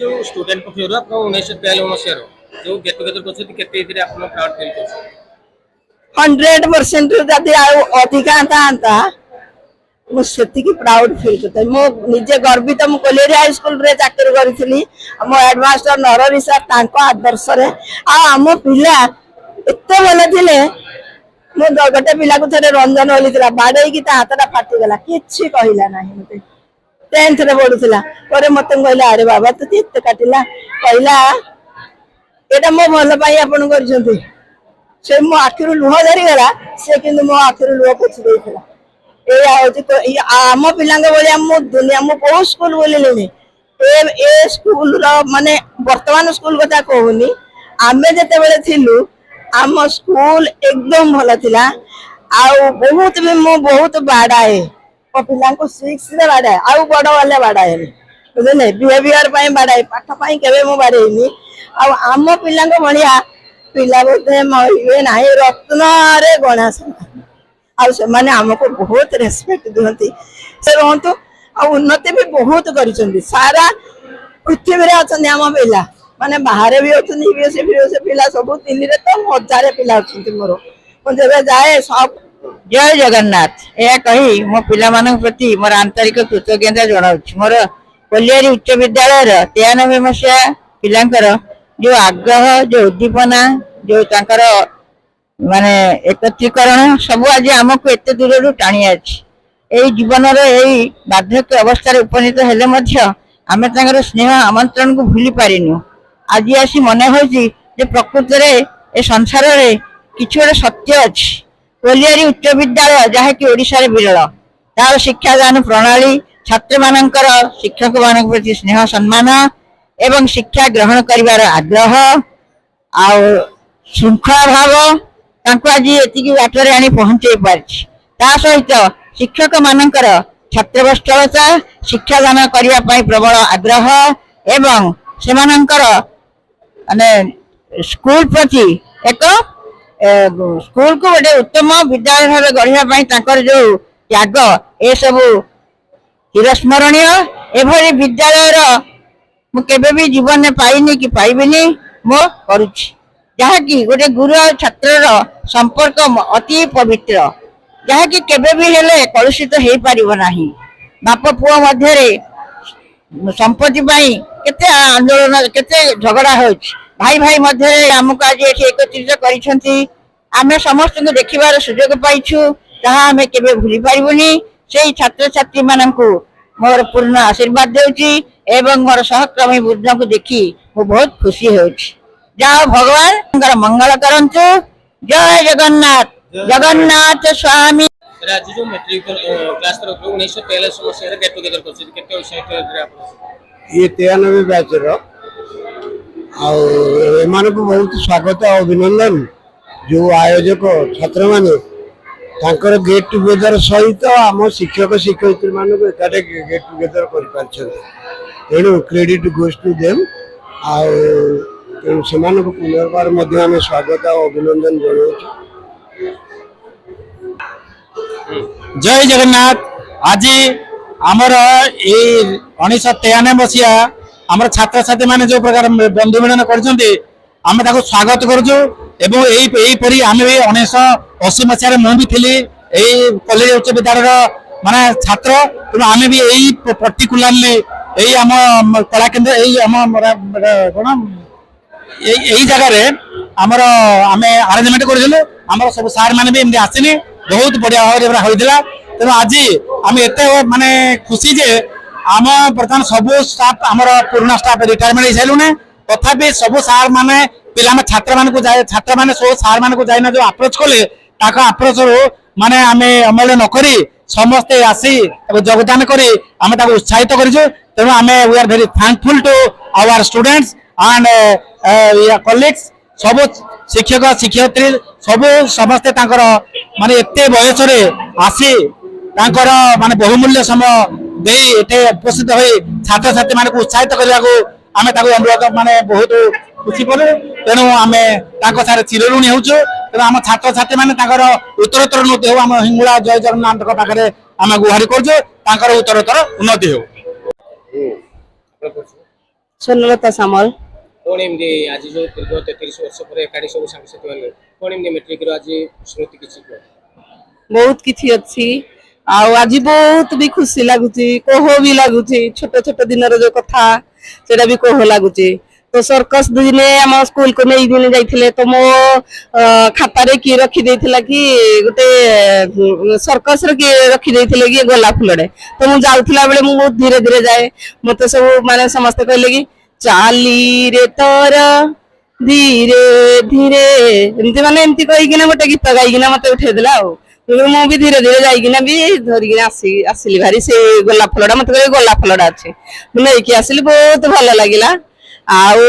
जो स्टूडेंट पक्षर आप 1993 मसीह जो गेट टुगेदर करते आप प्राउड फील कर 100% जदि अधिका था मुझे प्राउड फील करता मो निजे गर्वित मु कोलेरी हाई स्कूल रे चाकरी करी मो हेडमास्टर नरहरि सर आदर्श आम पिला एत भल थे मो गोटे पिला को थे रंजन होली बाड़े हाथटा फाटीगला कि कहला ना मत 10th रे पढ़ुला पर मत कहला अरे बाबा तू एत काटिला कहला एटा मो भल पाई आपन करछंती से मो आखिर लुह धरीगला से कि मो आखिर लुह पोछि देइथला ए आम पिला भाया मो दुनिया मो बहुत स्कूल बोलिनी ए स्कूल माने वर्तमान स्कूल कथा कहूनी आमे जते बेले थिलु आम स्कूल एकदम भल थिला आ बहुत भी मो बहुत बाड़ाए मो पिला 6 रे बाड़ाए आ बड़ वाले बाड़ाए बुझले बिहेवियर पई बाड़ाए पाठ पई केबे मो बाड़ेनी आ आम पिला भलिया पिला बोधे मरिवे नाही रत्न रे गणा से माने हमको बहुत रेस्पेक्ट दिखती से रहतु आ उन्नति भी बहुत करिसंदी सारा पृथ्वी रे अछन हम पिला माने बाहर भी अछन यूएसए पिला सब दिल्ली रे तो हजार पिला अछन मोर को जबे जाए सब जय जगन्नाथ या कही मो पिला मानक प्रति मोर आंतरिक कृतज्ञता जणाउछि मोर कोलियारी उच्च विद्यालय 93 मसिया पिलांकर जो आग्रह जो उद्दीपना जो तांकर माने एकत्रीकरण सब आज आमको एत दूर टाणी आई जीवन बार्धक्य अवस्था उपनीत हेले आम स्नेह आमंत्रण को भूली पारिनु आज आसी मन हो प्रकृत ए संसार रे किछ गोटे सत्य अच्छी कोलियारी उच्च विद्यालय जहाँकि ओडिशा रे विरल तार शिक्षादान प्रणाली छात्र मानकर शिक्षक मान प्रति स्नेह सम्मान एवं शिक्षा ग्रहण करिवार आग्रह आ श्रृंखला भाव तांको आज एतिकी बाटरे आनी पहुंचे पारछि ता सहित शिक्षक मानकर छात्रवत्सलता शिक्षादान करिवा पई प्रबल आग्रह एवं सेमानकर माने स्कूल प्रति एक स्कूल को गोटे उत्तम विद्यालय भाव गढ़िया पई तांकर जो त्याग ए सब चिरस्मरणीय एभली विद्यालय मु केबे भी जीवन में पाइनी कि पाइबिनी मो करूछि जहाँकि गोटे गुरु और छात्र संपर्क अति पवित्र जहाँकि केबे भी हेले कलुषित हो पारिबो नाही बाप पुओ मध्य संपत्ति पाई केते आंदोलन केते झगड़ा होछि भाई भाई मध्य आमको आज एठी एकत्रित करिसंती आमे समस्त को देखिबार सुयोग पाइछु जहाँ आमे केबे भूली पारिबोनी सेही छात्र छात्री माननकु मोर पूर्ण आशीर्वाद देउछि एवं मोर सहकर्मी वृद्ध को देखी मो बहुत खुशी होछि जाओ भगवान मंगल करंतु जय जगन्नाथ जगन्नाथ स्वामी आज जो मैट्रिक क्लास 1943 मसीह गेट टुगेदर करछि केते एक्साइटेड आप ये 93 बैच रो आ एमान को बहुत स्वागत और अभिनंदन जो आयोजक छात्र माने तांकर गेट टुगेदर सहित आम शिक्षक शिक्षयित्री मान को एकाटे गेट टुगेदर कर पाछन तेणु क्रेडिट गोज टू देम आ पुनर्बार स्वागत और अभिनंदन जनाऊँ। जय जगन्नाथ आज आमर 1993 मसीहा आमर छात्र छात्री माने जो प्रकार बंधु मिलन करछन्ते आमे ताको स्वागत करजु एवं एई परी आमे भी 1980 मसीहा मु भी थिली एई कॉलेज उच्च विद्यालय माने छात्र तो आमे भी एई पर्टिकुलरली एई आम कला केंद्र एई आम कोन यही जगह आमर आम आरेंजमेंट कर सब सार मैंने भी एमती आसनी बहुत बढ़िया भाव होता तेणु आज आम एत माने खुशी जे आम बर्तमान सब स्टाफ आमर पुराना स्टाफ रिटायरमेंट हो सारे तथापि सब सार माने पिला छात्र मान छात्र मैंने सब सार मान को जाइना जो अप्रोच कले अप्रोच माने आम अमल नक समस्ते आसी योगदान करी आम उत्साहित करूँ तेणु आम we are very thankful to our students and colleagues सब शिक्षक शिक्षयित्री सब समस्ते माने एते बयस रे आसी माने बहुमूल्य समय दे एते उपस्थित होई छात्र छात्री माने उत्साहित करने को आम अनुरोध माने बहुत खुशी कलु तेणु आम सारे चिरऋणी होचु तेणु आम छात्र छात्री माने उत्तरोत्तर उन्नति हो आम हिंगुला जय जगन्नाथ पाखे आम गुहारी करूँ उत्तरोत्तर उन्नति हो ସ୍ୱର୍ଣ୍ଣଲତା ସାମଲ। କଣ ଏମିତି ଆଜି ଯୋଉ ଦୀର୍ଘ 33 ବର୍ଷ ପରେ ଏକାଠି ସବୁ ସାଙ୍ଗସାଥି ମାନେ କଣ ଏମିତି ମେଟ୍ରିକ ର ଆଜି ସ୍ମୃତି କିଛି କୁହ? ବହୁତ କିଛି ଅଛି ଆଉ ଆଜି ବହୁତ ବି ଖୁସି ଲାଗୁଛି, କୋହ ବି ଲାଗୁଛି, ଛୋଟ ଛୋଟ ଦିନର ଯୋଉ କଥା ସେଟା ବି କୋହ ଲାଗୁଛି। ତ ସର୍କସ ଦିନେ ଆମ ସ୍କୁଲକୁ ନେଇ ଦିନେ ଯାଇଥିଲେ, ତ ମୋ ଖାତାରେ କିଏ ରଖିଦେଇଥିଲା କି ଗୋଟେ ସର୍କସରେ କିଏ ରଖିଦେଇଥିଲେ କି ଗୋଲାପ ଫୁଲଟେ। ତ ମୁଁ ଯାଉଥିଲା ବେଳେ ମୁଁ ବହୁତ ଧୀରେ ଧୀରେ ଯାଏ, ମତେ ସବୁ ମାନେ ସମସ୍ତେ କହିଲେ କି ଚାଲିରେ ତୋର ଧୀରେ ଧୀରେ, ଏମିତି ମାନେ ଏମିତି କହିକିନା ଗୋଟେ ଗୀତ ଗାଇକିନା ମତେ ଉଠେଇଦେଲା ଆଉ। ମୁଁ ବି ଧୀରେ ଧୀରେ ଯାଇକିନା ବି ଧରିକିନା ଆସିଲି ଭାରି ସେ ଗୋଲାପ ଫୁଲଟା। ମତେ କହିଲେ ଗୋଲାପ ଫୁଲଟା ଅଛି, ମୁଁ ନେଇକି ଆସିଲି, ବହୁତ ଭଲ ଲାଗିଲା। ଆଉ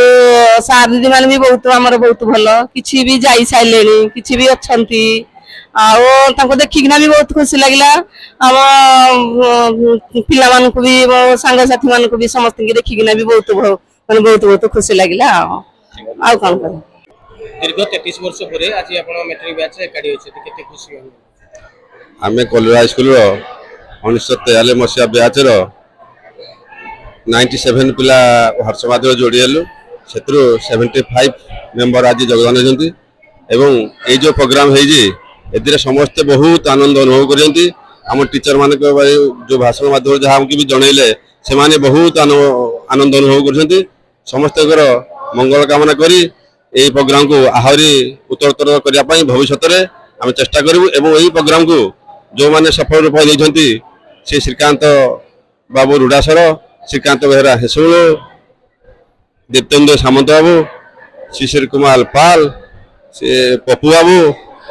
ସାର୍ ଦିଦି ମାନେ ବି ବହୁତ ଆମର ବହୁତ ଭଲ, କିଛି ବି ଯାଇ ସାରିଲେଣି, କିଛି ବି ଅଛନ୍ତି। ଆଉ ତାଙ୍କୁ ଦେଖିକିନା ବି ବହୁତ ଖୁସି ଲାଗିଲା। ଆମ ପିଲାମାନଙ୍କୁ ବି ମୋ ସାଙ୍ଗସାଥି ମାନଙ୍କୁ ବି ସମସ୍ତଙ୍କୁ ଦେଖିକିନା ବି ବହୁତ ମାନେ ବହୁତ ଖୁସି ଲାଗିଲା। ଆଉ କଣ କହିବି। ଦୀର୍ଘ 33 ବର୍ଷ ପରେ ଆଜି ଆପଣ ମେଟ୍ରିକ ବ୍ୟାଚ୍ ରେ ଏକାଠି ହୋଇଛନ୍ତି, କେତେ ଖୁସି ହଉଛି? ଆମେ କଲେଜ ହାଇସ୍କୁଲର 1943 ମସିହା ବ୍ୟାଚର 97 ପିଲା ହ୍ୱାଟ୍ସଆପ୍ ମାଧ୍ୟମରେ ଯୋଡ଼ି ହେଲୁ। ସେଥିରୁ 75 ମେମ୍ବର ଆଜି ଯୋଗଦାନ ଦେଇଛନ୍ତି ଏବଂ ଏଇ ଯେଉଁ ପ୍ରୋଗ୍ରାମ ହେଇଛି ଏଥିରେ ସମସ୍ତେ ବହୁତ ଆନନ୍ଦ ଅନୁଭବ କରିଛନ୍ତି। ଆମ ଟିଚର ମାନଙ୍କ ଯେଉଁ ଭାଷଣ ମାଧ୍ୟମରେ ଯାହା ଆମକୁ ବି ଜଣେଇଲେ, ସେମାନେ ବହୁତ ଆନନ୍ଦ ଅନୁଭବ କରୁଛନ୍ତି। ସମସ୍ତଙ୍କର ମଙ୍ଗଳ କାମନା କରି ଏହି ପ୍ରୋଗ୍ରାମକୁ ଆହୁରି ଉତ୍ତରୋତ୍ତର କରିବା ପାଇଁ ଭବିଷ୍ୟତରେ ଆମେ ଚେଷ୍ଟା କରିବୁ ଏବଂ ଏହି ପ୍ରୋଗ୍ରାମକୁ ଯେଉଁମାନେ ସଫଳ ରୂପ ଦେଇଛନ୍ତି ସେ ଶ୍ରୀକାନ୍ତ ବାବୁ ରୁଡ଼ାସର, ଶ୍ରୀକାନ୍ତ ବେହେରା ହେସୁଳ, दीप्तेंद्र सामंत बाबू, शिशिर कुमार पाल, से पप्पू बाबू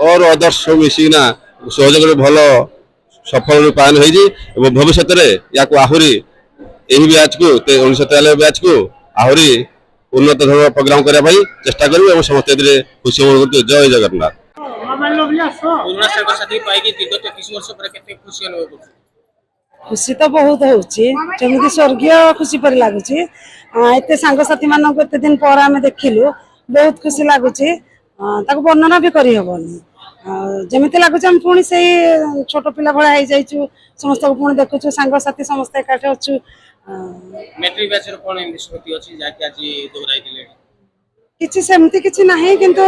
और अदर्स सब मिसिकिना सहयोग भल सफल रूपायन हो भविष्य या आहरी यही बैच को 1943 बैच को आहरी उन्नत धरण प्रोग्राम करने चेष्टा करूँ और समस्त खुशी अनुभव कर। जय जगन्नाथ। पुराना साथी पाई दीर्घ 33 वर्ष पर केते खुशी अनुभव कर? खुशी तो बहुत होची, जमी स्वर्गीय खुशी पर लगुच। एत सांगसाथी मान एत दिन पर आम देखिलु, बहुत खुशी लगुच, वर्णना भी करहबनी। जमी लगुच आम पुणी से छोट पिला भाया हो जाइचु, समस्त को पुणी देखुचु, सांगसाथी समस्त एकाठी अच्छु। मैट्रिक बैच रो कोन एमती स्मृति अछि जाके आज दोहराई दिले? किछि सेमती किछि नाही, किंतु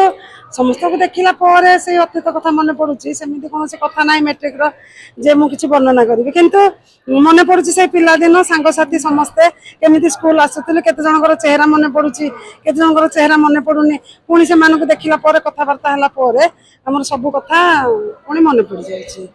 समस्त को देखिला पर से अतीत कथा मन पड़ुछि। सेमिति कोन से कथा नाही मैट्रिक रो जे मु किछि वर्णना करिवि, किंतु मन पड़ुछि से पिला दिन सांगसाथी समस्ते केमिति स्कूल आसुथिले, केते जनकर चेहरा मन पड़ुछि, केते जनकर चेहरा मन पड़ुनी। पुणी से मानको देखिला पर कथा वार्ता हला पर हमर सब कथा पुणी मन पड़ जाइछि।